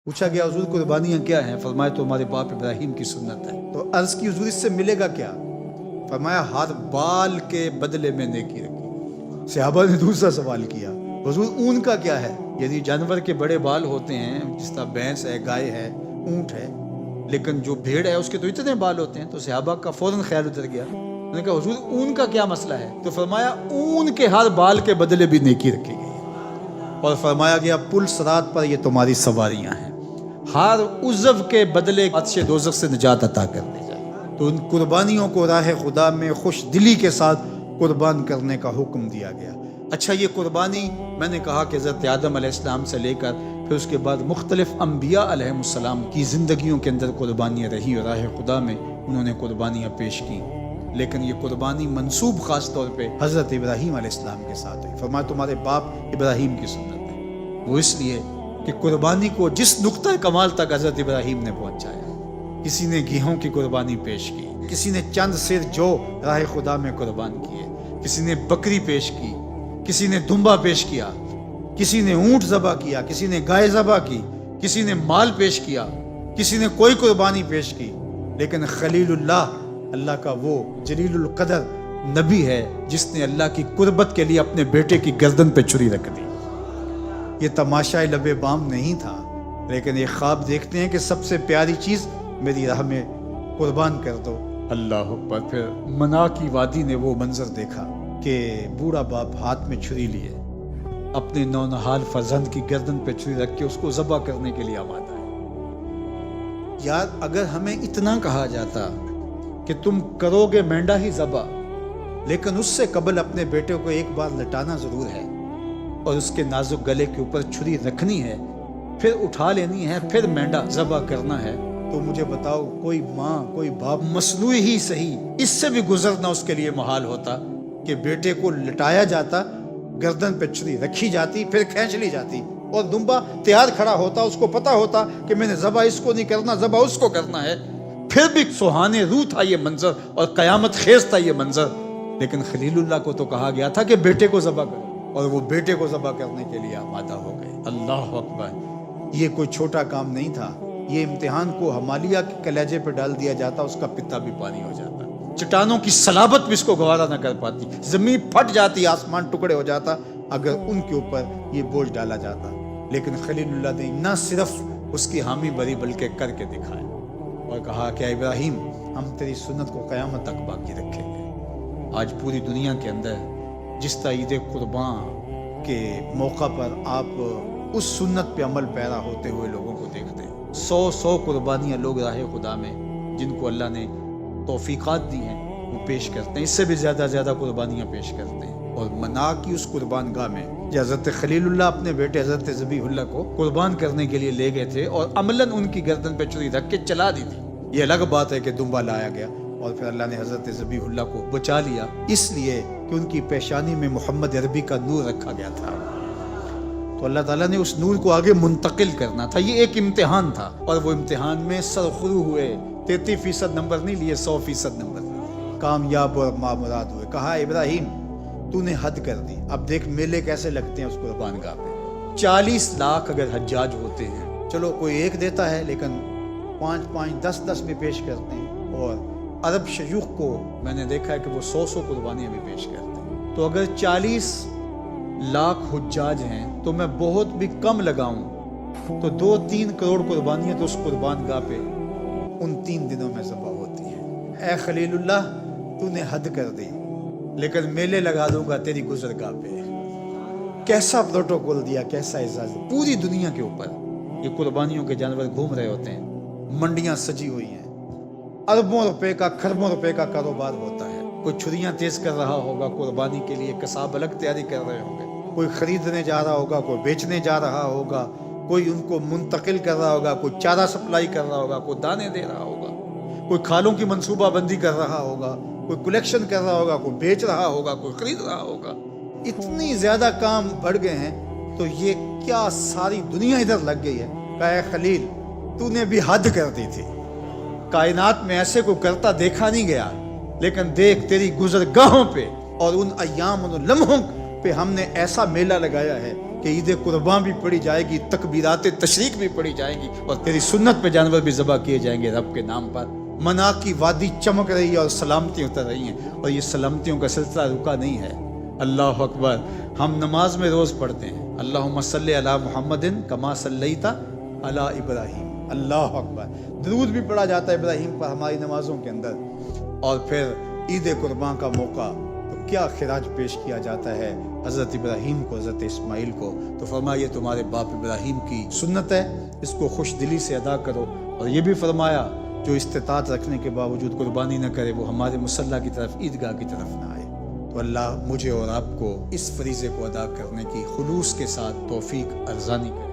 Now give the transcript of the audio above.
پوچھا گیا حضور قربانیاں کیا ہیں؟ فرمایا تو ہمارے باپ ابراہیم کی سنت ہے۔ تو عرض کی حضور اس سے ملے گا کیا؟ فرمایا ہر بال کے بدلے میں نیکی رکھی۔ صحابہ نے دوسرا سوال کیا حضور اون کا کیا ہے؟ یعنی جانور کے بڑے بال ہوتے ہیں، جس طرح بھینس ہے، گائے ہے، اونٹ ہے، لیکن جو بھیڑ ہے اس کے تو اتنے بال ہوتے ہیں۔ تو صحابہ کا فوراً خیال اتر گیا، انہوں نے کہا حضور اون کا کیا مسئلہ ہے؟ تو فرمایا اون کے ہر بال کے بدلے بھی نیکی رکھی گئی، اور فرمایا گیا پل صراط پر یہ تمہاری سواریاں ہیں، ہر عضو کے بدلے آتش دوزخ سے نجات عطا کر دی جائے۔ تو ان قربانیوں کو راہ خدا میں خوش دلی کے ساتھ قربان کرنے کا حکم دیا گیا۔ اچھا، یہ قربانی میں نے کہا کہ حضرت آدم علیہ السلام سے لے کر پھر اس کے بعد مختلف انبیاء علیہ السلام کی زندگیوں کے اندر قربانیاں رہی اور راہ خدا میں انہوں نے قربانیاں پیش کی، لیکن یہ قربانی منسوب خاص طور پہ حضرت ابراہیم علیہ السلام کے ساتھ ہے۔ فرمایا تمہارے باپ ابراہیم کی سنت ہے، وہ اس لیے کہ قربانی کو جس نقطہ کمال تک حضرت ابراہیم نے پہنچایا، کسی نے گیہوں کی قربانی پیش کی، کسی نے چند سر جو راہ خدا میں قربان کیے، کسی نے بکری پیش کی، کسی نے دمبا پیش کیا، کسی نے اونٹ ذبح کیا، کسی نے گائے ذبح کی، کسی نے مال پیش کیا، کسی نے کوئی قربانی پیش کی، لیکن خلیل اللہ، اللہ کا وہ جلیل القدر نبی ہے جس نے اللہ کی قربت کے لیے اپنے بیٹے کی گردن پہ چھری رکھ دی۔ یہ تماشا لب بام نہیں تھا، لیکن یہ خواب دیکھتے ہیں کہ سب سے پیاری چیز میری راہ میں قربان کر دو۔ اللہ اکبر۔ پھر منا کی وادی نے وہ منظر دیکھا کہ بوڑھا باپ ہاتھ میں چھری لیے اپنے نونہال فرزند کی گردن پہ چھری رکھ کے اس کو ذبح کرنے کے لیے آمادہ ہے۔ یار اگر ہمیں اتنا کہا جاتا کہ تم کرو گے مینڈا ہی ذبح، لیکن اس سے قبل اپنے بیٹے کو ایک بار لٹانا ضرور ہے اور اس کے نازک گلے کے اوپر چھری رکھنی ہے، پھر اٹھا لینی ہے، پھر مینڈا ذبح کرنا ہے، تو مجھے بتاؤ کوئی ماں، کوئی باپ مصنوعی ہی صحیح اس سے بھی گزرنا اس کے لیے محال ہوتا کہ بیٹے کو لٹایا جاتا، گردن پہ چھری رکھی جاتی، پھر کھینچ لی جاتی، اور دمبا تیار کھڑا ہوتا، اس کو پتا ہوتا کہ میں نے ذبح اس کو نہیں کرنا، ذبح اس کو کرنا ہے۔ پھر بھی سہانے روح تھا یہ منظر اور قیامت خیز تھا یہ منظر، لیکن خلیل اللہ کو تو کہا گیا تھا کہ بیٹے کو ذبح کرو، اور وہ بیٹے کو ذبح کرنے کے لیے آمادہ ہو گئے۔ اللہ اکبر۔ یہ کوئی چھوٹا کام نہیں تھا، یہ امتحان کو ہمالیہ کے کلیجے پہ ڈال دیا جاتا، اس کا پتا بھی پانی ہو جاتا، چٹانوں کی صلابت بھی اس کو گوارا نہ کر پاتی، زمین پھٹ جاتی، آسمان ٹکڑے ہو جاتا اگر ان کے اوپر یہ بوجھ ڈالا جاتا۔ لیکن خلیل اللہ نے نہ صرف اس کی حامی بری بلکہ کر کے دکھایا اور کہا کہ ابراہیم ہم تیری سنت کو قیامت تک باقی رکھیں گے۔ آج پوری دنیا کے اندر جس طرح عید قربان کے موقع پر آپ اس سنت پہ عمل پیرا ہوتے ہوئے لوگوں کو دیکھتے ہیں، 100 قربانیاں لوگ راہ خدا میں جن کو اللہ نے توفیقات دی ہیں وہ پیش کرتے ہیں، اس سے بھی زیادہ قربانیاں پیش کرتے ہیں۔ اور منا کی اس قربان گاہ میں حضرت خلیل اللہ اپنے بیٹے حضرت ذبیح اللہ کو قربان کرنے کے لیے لے گئے تھے، اور عملاً ان کی گردن پہ چھری رکھ کے چلا دی تھی۔ یہ الگ بات ہے کہ دمبا لایا گیا اور پھر اللہ نے حضرت ذبیح اللہ کو بچا لیا، اس لیے کہ ان کی پیشانی میں محمد عربی کا نور رکھا گیا تھا، تو اللہ تعالیٰ نے اس نور کو آگے منتقل کرنا تھا۔ یہ ایک امتحان تھا، اور وہ امتحان میں سرخرو ہوئے، 33% نمبر نہیں لیے، 100% نمبر کامیاب اور مامراد ہوئے۔ کہا ابراہیم تو نے حد کر دی، اب دیکھ میلے کیسے لگتے ہیں اس قربان گاہ پہ۔ 40 لاکھ اگر حجاج ہوتے ہیں، چلو کوئی ایک دیتا ہے، لیکن 5 10 بھی پیش کرتے ہیں، اور عرب شیوخ کو میں نے دیکھا ہے کہ وہ 100 قربانیاں بھی پیش کرتے ہیں۔ تو اگر 40 لاکھ حجاج ہیں تو میں بہت بھی کم لگاؤں تو 2-3 کروڑ قربانیاں تو اس قربان گاہ پہ ان 3 دنوں میں ذبح ہوتی ہیں۔ اے خلیل اللہ تو نے حد کر دی، لیکن میلے لگا دوں گا تیری گزرگاہ پہ۔ کیسا پروٹوکول دیا، کیسا اعزاز، پوری دنیا کے اوپر یہ قربانیوں کے جانور گھوم رہے ہوتے ہیں، منڈیاں سجی ہوئی ہیں، اربوں روپے کا، کھربوں روپے کا کاروبار ہوتا ہے۔ کوئی چھریاں تیز کر رہا ہوگا قربانی کے لیے، قصاب الگ تیاری کر رہے ہوں گے، کوئی خریدنے جا رہا ہوگا، کوئی بیچنے جا رہا ہوگا، کوئی ان کو منتقل کر رہا ہوگا، کوئی چارہ سپلائی کر رہا ہوگا، کوئی دانے دے رہا ہوگا، کوئی کھالوں کی منصوبہ بندی کر رہا ہوگا، کوئی کلیکشن کر رہا ہوگا، کوئی بیچ رہا ہوگا، کوئی خرید رہا ہوگا۔ اتنی زیادہ کام بڑھ گئے ہیں، تو یہ کیا ساری دنیا ادھر لگ گئی ہے؟ اے خلیل تو نے بھی حد کر دی تھی، کائنات میں ایسے کو کرتا دیکھا نہیں گیا، لیکن دیکھ تیری گزرگاہوں پہ اور ان ایام، ان لمحوں پہ ہم نے ایسا میلہ لگایا ہے کہ عید قربان بھی پڑھی جائے گی، تکبیرات تشریق بھی پڑھی جائیں گی، اور تیری سنت پہ جانور بھی ذبح کیے جائیں گے رب کے نام پر۔ منا کی وادی چمک رہی ہے اور سلامتیاں اتر رہی ہیں، اور یہ سلامتیوں کا سلسلہ رکا نہیں ہے۔ اللہ اکبر۔ ہم نماز میں روز پڑھتے ہیں اللہم صلی علی محمد کما صلیت علی ابراہیم، اللہ اکبر۔ درود بھی پڑھا جاتا ہے ابراہیم پر ہماری نمازوں کے اندر۔ اور پھر عید قربان کا موقع تو کیا خراج پیش کیا جاتا ہے حضرت ابراہیم کو، حضرت اسماعیل کو۔ تو فرمایا یہ تمہارے باپ ابراہیم کی سنت ہے، اس کو خوش دلی سے ادا کرو۔ اور یہ بھی فرمایا جو استطاعت رکھنے کے باوجود قربانی نہ کرے وہ ہمارے مصلی کی طرف، عیدگاہ کی طرف نہ آئے۔ تو اللہ مجھے اور آپ کو اس فریضے کو ادا کرنے کی خلوص کے ساتھ توفیق ارزانی کرے۔